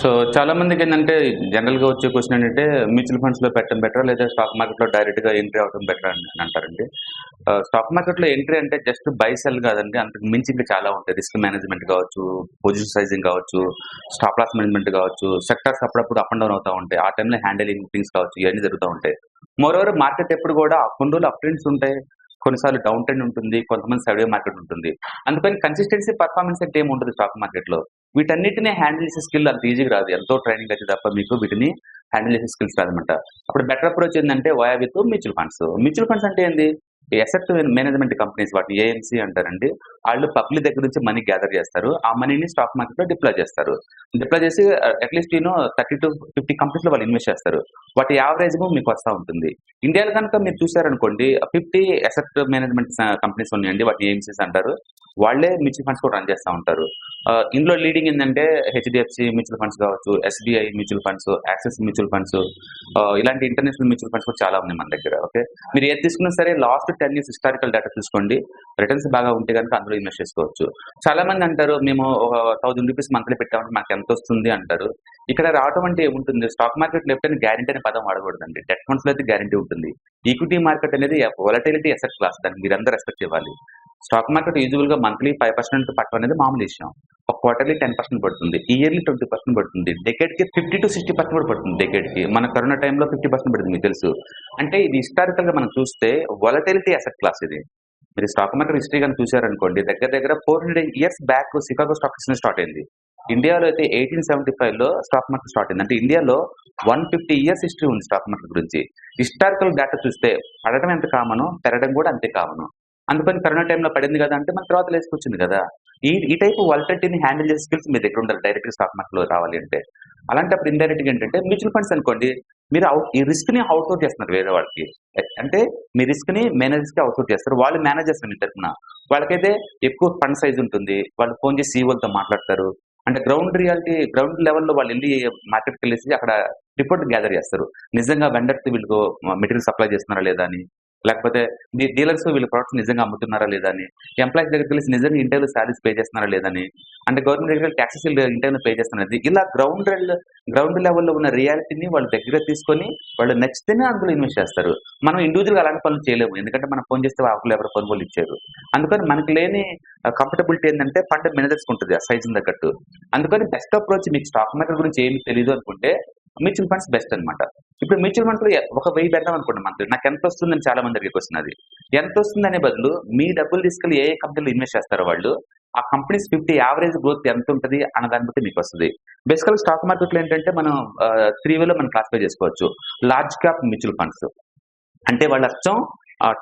So చాలా మందికేందంటే జనరల్‌గా వచ్చే క్వెషన్ ఏంటంటే మ్యూచువల్ ఫండ్స్‌లో పెట్టడం బెటరా? లేదా స్టాక్ మార్కెట్‌లో డైరెక్ట్‌గా ఎంట్రీ అవ్వడం బెటరా అని అంటారండి. స్టాక్ మార్కెట్‌లో ఎంట్రీ అంటే జస్ట్ బై, సెల్ కాదండి. అంతకు మించి ఇంకా చాలా ఉంటాయి. రిస్క్ మేనేజ్‌మెంట్ కావచ్చు, పొజిషన్ సైజింగ్ కావచ్చు, స్టాప్ లాస్ మేనేజ్‌మెంట్ కావచ్చు, సెక్టార్స్ అప్పుడప్పుడు అప్ అండ్ డౌన్ అవుతా ఉంటాయి. ఆ టైంలో హ్యాండిలింగ్ థింగ్స్ కావచ్చు, ఇవన్నీ జరుగుతా ఉంటాయి. మోరోవర్ మార్కెట్ ఎప్పుడు కూడా కొన్ని రోజులు అప్ ట్రెండ్స్ ఉంటాయి. కొన్నిసార్లు డౌన్ ట్రెండ్ ఉంటుంది. కొంతమంది సైడ్ వేవ్ మార్కెట్ ఉంటుంది. అందుకని కన్సిస్టెన్సీ పర్ఫార్మెన్స్ అంటే ఏమి ఉండదు స్టాక్ మార్కెట్‌లో. వీటన్నిటిని హ్యాండిల్ చేసే స్కిల్ అంత ఈజీగా రాదు. ఎంతో ట్రైనింగ్ అయితే తప్ప మీకు వీటిని హ్యాండిల్ చేసే స్కిల్స్ రాదనమాట. అప్పుడు బెటర్ అప్రోచ్ ఏందంటే via with mutual funds. Mutual funds అంటే ఏంది? అసెట్ మేనేజ్మెంట్ కంపెనీస్ వాటిని ఏఎంసీ అంటారండి. ఆళ్ళు పబ్లిక్ దగ్గర నుంచి మనీ గ్యాదర్ చేస్తారు. ఆ మనీని స్టాక్ మార్కెట్‌లో డిప్లాయ్ చేస్తారు. డిప్లాయ్ చేసి అట్‌లీస్ట్ 30-50 కంపెనీస్‌లో వాళ్ళు ఇన్వెస్ట్ చేస్తారు. వాటి యావరేజ్‌గా మీకు వస్తా ఉంటుంది. ఇండియాలో గనుక మీరు చూసారనుకోండి 50 అసెట్ మేనేజ్మెంట్ కంపెనీస్ ఉన్నాయండి. వాటిని ఏఎంసీస్ అంటారు. వాళ్ళే మ్యూచువల్ ఫండ్స్ కూడా రన్ చేస్తా ఉంటారు. ఇందులో లీడింగ్ ఏందంటే హెచ్‌డిఎఫ్‌సి మ్యూచువల్ ఫండ్స్ కావచ్చు, SBI mutual funds, axis mutual funds, ఇలాంటి ఇంటర్నేషనల్ మ్యూచువల్ ఫండ్స్ కూడా చాలా ఉన్నాయి మన దగ్గర. ఓకే. మీరు ఏది తీసుకున్నా సరే లాస్ట్ 10 ఇయర్స్ హిస్టారికల్ డేటా చూసుకోండి. రిటర్న్స్ బాగా ఉంటే గనుక అందులో ఇన్వెస్ట్ చేసుకోవచ్చు. చాలా మంది అంటారు మేము ఒక ₹1000 మంత్లీ పెట్టామంటే మాకు ఎంతొస్తుంది అంటారు. ఇక్కడ రావటం అంటే ఏముంటుంది? స్టాక్ మార్కెట్‌లో ఎప్పుడైనా గ్యారంటీ అనే పదం వాడకూడదండి. డెట్ ఫండ్స్‌లో అయితే గ్యారంటీ ఉంటుంది. ఈక్విటీ మార్కెట్ అనేది వోలటిలిటీ అసెట్ క్లాస్. దాన్ని మీరందరూ రెస్పెక్ట్ ఇవ్వాలి. స్టాక్ మార్కెట్ యూజువల్‌గా మంత్లీ 5% పట్టడం అనేది మామూలు విషయం. ఒక క్వార్టర్‌లీ 10% పడుతుంది. ఇయర్‌లీ 20% పడుతుంది. డెకేడ్‌కి 50-60% కూడా పడుతుంది డెకేడ్‌కి. మన కరోనా టైంలో 50% పడింది మీకు తెలుసు. అంటే ఇది హిస్టారికల్‌గా మనం చూస్తే వోలటిలిటీ అసెట్ క్లాస్ ఇది. మీరు స్టాక్ మార్కెట్ హిస్టరీ గాని చూసారనుకోండి దగ్గర దగ్గర 400 years back Chicago stock exchange start అయింది. ఇండియాలో అయితే 1875లో స్టాక్ మార్కెట్ స్టార్ట్ అయింది. అంటే ఇండియాలో 150 ఇయర్స్ హిస్టరీ ఉంది స్టాక్ మార్కెట్ గురించి. హిస్టారికల్ డేటా చూస్తే పడడం ఎంత కామనో, పెరగడం కూడా అంతే కామను. అందుకని కరోనా టైంలో పడింది కదా అంటే మన తర్వాత లేసుకొచ్చింది కదా! ఈ ఈ టైప్ వాలటిలిటీని హ్యాండిల్ చేసే స్కిల్స్ మీ దగ్గర ఉండాలి డైరెక్ట్‌గా స్టాక్ మార్కెట్‌లో రావాలి అంటే. అలాంటప్పుడు ఇండైరెక్ట్‌గా ఏంటంటే మ్యూచువల్ ఫండ్స్ అనుకోండి మీరు ఈ రిస్క్‌ని అవుట్‌సోర్స్ చేస్తున్నారు వేరే వాళ్ళకి. అంటే మీ రిస్క్‌ని మేనేజర్స్‌కి అవుట్‌సోర్స్ చేస్తారు. వాళ్ళు మేనేజ్ చేస్తారు మీ తరపున. వాళ్ళకైతే ఎక్కువ ఫండ్ సైజ్ ఉంటుంది. వాళ్ళు ఫోన్ చేసి సీఈఓలతో మాట్లాడతారు. అంటే గ్రౌండ్ లెవెల్‌లో వాళ్ళెళ్లి మార్కెట్‌కెళ్ళేసి అక్కడ రిపోర్ట్ గ్యాదర్ చేస్తారు. నిజంగా వెండర్స్ వీళ్ళకు మెటీరియల్ సప్లై చేస్తున్నారా లేదా అని. లేకపోతే డీలర్స్ వీళ్ళ ప్రొడక్ట్స్ నిజంగా అమ్ముతున్నారా లేదా అని. ఎంప్లాయీస్ దగ్గరికెళ్ళేసి నిజంగా ఇంటర్వ్యూలో సాలరీస్ పే చేస్తున్నారా లేదని. అంటే గవర్నమెంట్ దగ్గర టాక్సెస్ ఇంటర్వ్యూలో పే చేస్తున్నది. ఇలా గ్రౌండ్ లెవెల్‌లో ఉన్న రియాలిటీని వాళ్ళ దగ్గర తీసుకొని వాళ్ళు నచ్చితేనే అందులో ఇన్వెస్ట్ చేస్తారు. మనం ఇండివిడ్యువల్‌గా అలాంటి పనులు చేయలేము. ఎందుకంటే మనం ఫోన్ చేస్తే అవతల ఎవరో కొనుగోలు ఇచ్చారు. అందుకని మనకు లేని కంఫర్టబిలిటీ ఏందంటే ఫండ్ మేనేజర్స్‌కి ఉంటది. ఆ సైజ్‌ని తగ్గట్టు. అందుకని బెస్ట్ అప్రోచ్ మీకు స్టాక్ మార్కెట్ గురించి ఏమి తెలీదు అనుకుంటే మ్యూచువల్ ఫండ్స్ బెస్ట్ అన్నమాట. ఇప్పుడు మ్యూచువల్ ఫండ్స్‌లో ఒక 1000 పెడదాం అనుకోండి మంత్లీ. నాకెంతొస్తుందని చాలా మంది అడిగే క్వెషన్ అది. ఎంతొస్తుందనే బదులు మీ డబ్బులు తీసుకెళ్ళి ఏ కంపెనీలో ఇన్వెస్ట్ చేస్తారో వాళ్ళు, ఆ కంపెనీస్ 50 యావరేజ్ గ్రోత్ ఎంతుంటది అన్న దాన్ని బట్టి మీకొస్తది. బేసికల్‌గా స్టాక్ మార్కెట్‌లో ఏంటంటే మనం 3 వేలో మనం క్లాసిఫై చేసుకోవచ్చు. Large cap mutual funds. అంటే వాళ్ళ అచ్చం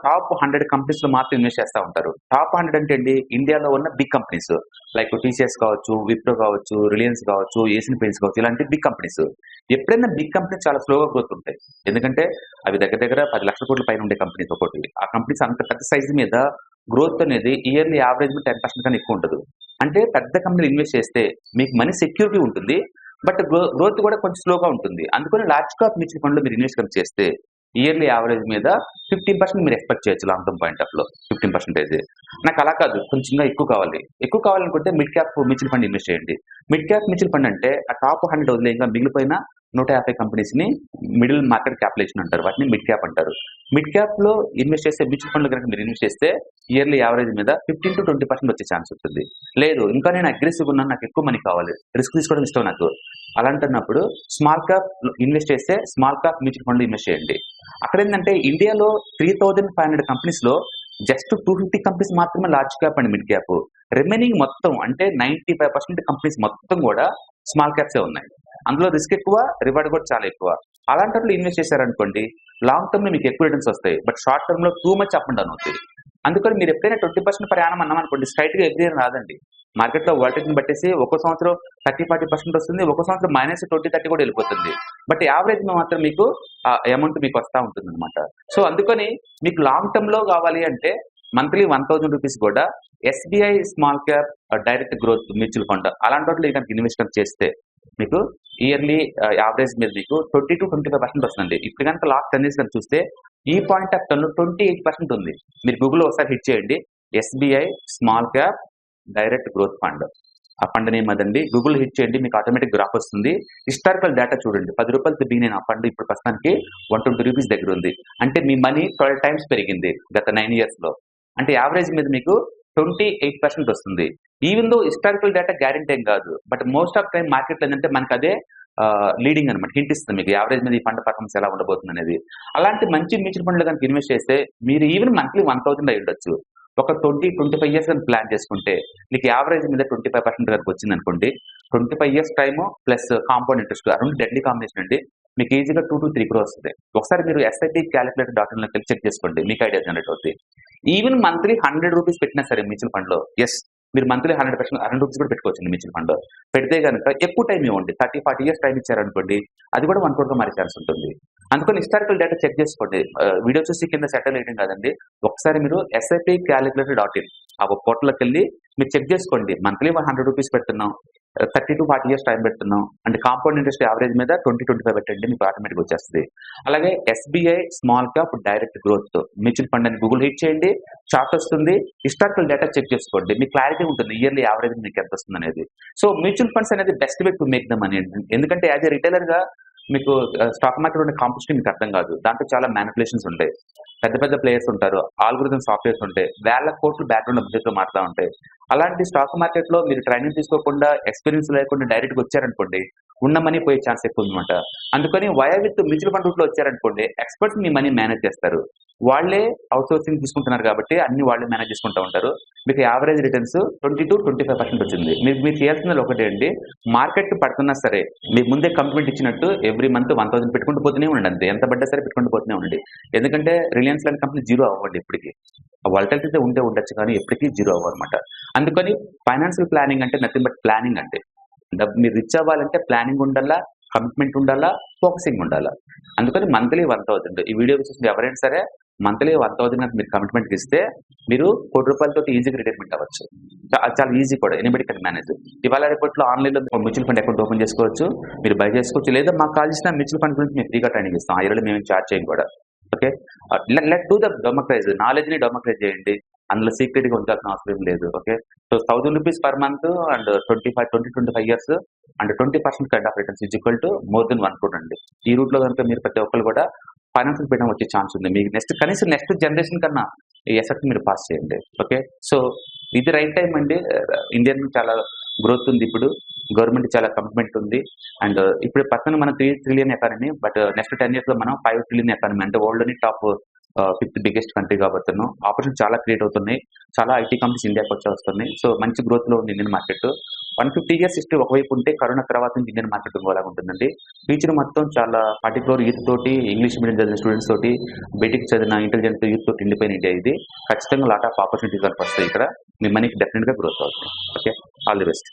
టాప్ 100 కంపెనీస్‌లో మాత్రం ఇన్వెస్ట్ చేస్తా ఉంటారు. టాప్ 100 అంటే ఏంటి? ఇండియాలో ఉన్న బిగ్ కంపెనీస్. లైక్ టీసీఎస్ కావచ్చు, విప్రో కావచ్చు, రిలయన్స్ కావచ్చు, ఏషియన్ పెయింట్స్ కావచ్చు. ఇలాంటి బిగ్ కంపెనీస్. ఎప్పుడైనా బిగ్ కంపెనీస్ చాలా స్లోగా గ్రోత్ ఉంటాయి. ఎందుకంటే అవి దగ్గర దగ్గర 10,00,000 కోట్ల పైన ఉండే కంపెనీస్ ఒక్కోటి. ఆ కంపెనీస్ అంత పెద్ద సైజ్ మీద గ్రోత్ అనేది ఇయర్‌లీ యావరేజ్ 10% కన్నా ఎక్కువ ఉంటదు. అంటే పెద్ద కంపెనీలో ఇన్వెస్ట్ చేస్తే మీకు మనీ సెక్యూరిటీ ఉంటుంది. బట్ గ్రోత్ కూడా కొంచెం స్లోగా ఉంటుంది. అందుకని లార్జ్ క్యాప్ మ్యూచువల్ ఫండ్‌లో మీరు ఇన్వెస్ట్ గనుక చేస్తే ఇయర్‌లీ యావరేజ్ మీద 15% మీరు ఎక్స్‌పెక్ట్ చేయొచ్చు లాంగ్ టర్మ్ పాయింట్ ఆఫ్‌లో 15%. నాకు అలా కాదు కొంచెంగా ఎక్కువ కావాలి. ఎక్కువ కావాలనుకుంటే mid cap mutual fund invest చేయండి. మిడ్ క్యాప్ మ్యూచువల్ ఫండ్ అంటే ఆ టాప్ 100 వదిలేయంగా మిగిలిపోయిన 150 కంపెనీస్‌ని మిడిల్ మార్కెట్ క్యాపిటలైజేషన్ అంటారు. వాటిని మిడ్ క్యాప్ అంటారు. మిడ్ క్యాప్‌లో ఇన్వెస్ట్ చేసే మ్యూచువల్ ఫండ్‌లో గనుక మీరు ఇన్వెస్ట్ చేస్తే ఇయర్‌లీ యావరేజ్ మీద 15-20% వచ్చే ఛాన్స్ ఉంటుంది. లేదు ఇంకా నేను అగ్రెసివ్‌గా ఉన్నాను. నాకు ఎక్కువ మనీ కావాలి. రిస్క్ తీసుకోవడం ఇష్టం నాకు. అలాంటన్నప్పుడు స్మాల్ క్యాప్ ఇన్వెస్ట్ చేస్తే స్మాల్ క్యాప్ మ్యూచువల్ ఫండ్‌లో ఇన్వెస్ట్ చేయండి. అక్కడేందంటే ఇండియాలో 3500 కంపెనీస్‌లో జస్ట్ 250 కంపెనీస్ మాత్రమే large cap and mid cap. Remaining మొత్తం అంటే 95% కంపెనీస్ మొత్తం కూడా స్మాల్ క్యాప్సే ఉన్నాయి. అందులో రిస్క్ ఎక్కువ, రివార్డ్ కూడా చాలా ఎక్కువ. అలాంటప్పుడు ఇన్వెస్ట్ చేశారనుకోండి లాంగ్ టర్మ్‌లో మీకు ఎక్కువ రిటర్న్స్ వస్తాయి. బట్ షార్ట్ టర్మ్‌లో too much up and down అవుతాయి. అందుకని మీరు ఎప్పుడైనా 20% పర్ యానం అన్నామనుకోండి స్ట్రెయిట్‌గా ఎవ్రీ ఇయర్ రాదండి. మార్కెట్‌లో వాలటిలిటీని బట్టేసి ఒక్కో సంవత్సరం 30-40% వస్తుంది. ఒక్కో సంవత్సరం -20-30 కూడా వెళ్ళిపోతుంది. బట్ యావరేజ్‌గా మాత్రం మీకు ఆ అమౌంట్ మీకు వస్తా ఉంటుందన్నమాట. సో అందుకని మీకు లాంగ్ టర్మ్‌లో కావాలి అంటే మంత్లీ ₹1000 కూడా SBI small cap direct growth mutual fund అలాంటి వాటిలో గనుక ఇన్వెస్ట్ చేస్తే మీకు ఇయర్‌లీ యావరేజ్ మీద మీకు 20-25% వస్తుందండి. ఇప్పుడు గనుక లాస్ట్ 10 ఇయర్స్ గనుక చూస్తే ఈ పాయింట్ ఆఫ్ టర్మ్‌లో 28% ఉంది. మీరు గూగుల్‌లో ఒకసారి హిట్ చేయండి. SBI small cap direct growth fund. ఆ ఫండ్ నేమ్ అదండి. గూగుల్ హిట్ చేయండి, మీకు ఆటోమేటిక్ గ్రాఫ్ వస్తుంది. హిస్టారికల్ డేటా చూడండి. ₹10 బిగిన్ అయిన ఆ ఫండ్ ఇప్పుడు ప్రస్తుతానికి ₹120 దగ్గర ఉంది. అంటే మీ మనీ 12 టైమ్స్ పెరిగింది గత 9 ఇయర్స్‌లో. అంటే యావరేజ్ మీద మీకు 28% వస్తుంది. Even though historical data guarantee ఏం కాదు. బట్ మోస్ట్ ఆఫ్ టైమ్ మార్కెట్‌లో ఏందంటే మనకదే లీడింగ్ అనమాట. హింట్ ఇస్తుంది మీకు యావరేజ్ మీద ఈ ఫండ్ పర్ఫార్మెన్స్ ఎలా ఉండబోతుందనేది. అలాంటి మంచి మ్యూచువల్ ఫండ్‌లో గనుక ఇన్వెస్ట్ చేస్తే మీరు ఈవెన్ మంత్లీ 1000 అయ్యుండొచ్చు. ఒక 25 ఇయర్స్ గనుక ప్లాన్ చేసుకుంటే మీకు యావరేజ్ మీద 25% గనుక వచ్చిందనుకోండి. 25 years time plus compound interest ఆ 2 డెడ్లీ కాంబినేషన్ అండి. మీకు ఈజీగా 2-3 క్రోర్స్ వస్తాయి. ఒకసారి మీరు ఎస్ఐపి క్యాలిక్యులేటర్ డాట్ ఇన్‌లోకి చెక్ చేసుకోండి. మీకు ఐడియా జనరేట్ అవుద్ది. ఈవెన్ మంత్లీ ₹100 పెట్టినా సరే మ్యూచువల్ ఫండ్‌లో మీరు మంత్లీ 100% ₹100 కూడా పెట్టుకోవచ్చండి మ్యూచువల్ ఫండ్‌లో. పెడితే గనుక ఎక్కువ టైం ఇవ్వండి. 30-40 ఇయర్స్ టైం ఇచ్చారనుకోండి. అది కూడా 1 క్రోర్‌గా మారే ఛాన్స్ ఉంటుంది. అందుకని హిస్టారికల్ డేటా చెక్ చేసుకోండి. వీడియో చూసి కింద సెటిల్ వేయడం కాదండి. ఒకసారి మీరు ఎస్ఐపి క్యాలిక్యులేటర్ డాట్ ఇన్ ఆ పోర్టల్‌లోకెళ్ళి మీరు చెక్ చేసుకోండి. మంత్లీ ₹100 పెడుతున్నాం. 30-40 ఇయర్స్ టైం పెడుతున్నాం. అంటే కాంపౌండ్ ఇంట్రెస్ట్ యావరేజ్ మీద 20-25 పెట్టండి. మీకు ఆటోమేటిక్‌గా వచ్చేస్తది. అలాగే SBI small cap direct growth mutual fund అని గూగుల్ హిట్ చేయండి. చార్ట్ వస్తుంది. హిస్టారికల్ డేటా చెక్ చేసుకోండి. మీకు క్లారిటీ ఉంటుంది. ఇయర్లీ యావరేజ్ మీకు ఎంత వస్తుందనేది. సో మ్యూచువల్ ఫండ్స్ అనేది best way to make the money. ఎందుకంటే యాజ్ ఎ రిటైలర్‌గా మీకు స్టాక్ మార్కెట్ ఉండే కాంపిటీషన్ మీకు అర్థం కాదు. దాంట్లో చాలా మ్యానిపులేషన్స్ ఉంటాయి. పెద్ద పెద్ద ప్లేయర్స్ ఉంటారు. ఆల్గోరిథం సాఫ్ట్‌వేర్స్ ఉంటాయి. వేల కోట్లు బ్యాక్‌గ్రౌండ్ బడ్జెట్‌తో మారుతా ఉంటాయి. అలాంటి స్టాక్ మార్కెట్‌లో మీరు ట్రైనింగ్ తీసుకోకుండా, ఎక్స్‌పీరియన్స్ లేకుండా డైరెక్ట్‌గా వచ్చారనుకోండి, ఉన్న మనీ పోయే ఛాన్స్ ఎక్కువనమాట. అందుకని వయా విత్ మ్యూచువల్ ఫండ్ రూట్‌లో వచ్చారనుకోండి, ఎక్స్‌పర్ట్స్ మీ మనీ మేనేజ్ చేస్తారు. వాళ్ళే ఔట్‌సోర్సింగ్ తీసుకుంటున్నారు కాబట్టి అన్నీ వాళ్ళే మేనేజ్ చేసుకుంటా ఉంటారు. మీకు యావరేజ్ రిటర్న్స్ 20-25% వచ్చింది. మీరు చేయాల్సింది ఒకటే అండి. మార్కెట్ పడుతున్నా సరే, మీకు ముందే కమిట్మెంట్ ఇచ్చినట్టు ఎవ్రీ మంత్ 1000 పెట్టుకుంటూ పోతూనే ఉండండి అంతే. ఎంత పడ్డా సరే పెట్టుకుంటూ పోతూనే ఉండండి. ఎందుకంటే రిలయన్స్ లాంటి కంపెనీ జీరో అవ్వండి ఎప్పటికి. వాలటిలిటీ అయితే ఉండొచ్చు కానీ ఎప్పటికీ జీరో అవ్వనమాట. అందుకని ఫైనాన్షియల్ ప్లానింగ్ అంటే నథింగ్ బట్ ప్లానింగ్ అంటే. మీరు రిచ్ అవ్వాలంటే ప్లానింగ్ ఉండాలా, కమిట్మెంట్ ఉండాలా, ఫోకసింగ్ ఉండాలా. అందుకని మంత్లీ 1000 ఈ వీడియో చూసి ఎవరైనా సరే మంత్లీ 1000 కనుక మీరు కమిట్మెంట్ ఇస్తే మీరు ₹1,00,00,000 ఈజీగా రిటైర్మెంట్ అవ్వచ్చు. అది చాలా ఈజీ కూడా. Anybody can manage. ఇవాళ రేపట్లో ఆన్‌లైన్‌లో మ్యూచువల్ ఫండ్ అకౌంట్ ఓపెన్ చేసుకోవచ్చు. మీరు బై చేసుకోవచ్చు. లేదా మాకు కాల్ చేసిన మ్యూచువల్ ఫండ్ గురించి మేము ఫ్రీగా ట్రైనింగ్ ఇస్తాం. ఆ ఇయర్‌లో మేము చార్జ్ చేయం కూడా. Okay. Let do the democratize. నాలెడ్జ్‌ని డెమోక్రైజ్ చేయండి. అందులో సీక్రెట్‌గా ఉంచాల్సిన అవసరం ఏం లేదు. Okay. So ₹1000 per month and 20-25 years and 20% kind of returns is equal to more than 1 crore అండి. ఈ రూట్‌లో కనుక మీరు ప్రతి ఒక్కళ్ళు కూడా ఫైనాన్షియల్ ఫ్రీడమ్ వచ్చే ఛాన్స్ ఉంది. మీకు కనీసం నెక్స్ట్ జనరేషన్ కన్నా ఈ ఎసెట్ మీరు పాస్ చేయండి. ఓకే. సో ఇది రైట్ టైం అండి. ఇండియన్ చాలా గ్రోత్ ఉంది ఇప్పుడు. గవర్నమెంట్ చాలా కమిట్మెంట్ ఉంది. అండ్ ఇప్పుడు ప్రస్తుతం మనం 3 ట్రిలియన్ ఎకానమీ. బట్ నెక్స్ట్ 10 ఇయర్స్‌లో మనం 5 ట్రిలియన్ ఎకానమీ. అంటే వరల్డ్‌లోని టాప్ 5th బిగ్గెస్ట్ కంట్రీ కాబోతున్నాం. ఆపర్చునిటీ చాలా క్రియేట్ అవుతున్నాయి. చాలా ఐటీ కంపెనీస్ ఇండియాకి వస్తున్నాయి. సో మంచి గ్రోత్‌లో ఉంది ఇండియన్ మార్కెట్. 150 ఇయర్స్ హిస్టరీ ఒకవైపు ఉంటే కరోనా తర్వాత నుంచి ఇండియన్ మార్కెట్ ఇంకోలాగా ఉంటుందండి. ఫ్యూచర్ మొత్తం చాలా పర్టిక్యులర్ యూత్ తోటి, ఇంగ్లీష్ మీడియం చదివిన స్టూడెంట్స్ తోటి, బీటెక్ చదివిన ఇంటెలిజెంట్ యూత్ తోటి నిండిపోయిన ఇండియా ఇది. ఖచ్చితంగా లాట్ ఆఫ్ ఆపర్చునిటీస్ వస్తాయి ఇక్కడ. మీ మనీకి డెఫినెట్‌గా గ్రోత్ అవుతుంది. ఓకే. All the best.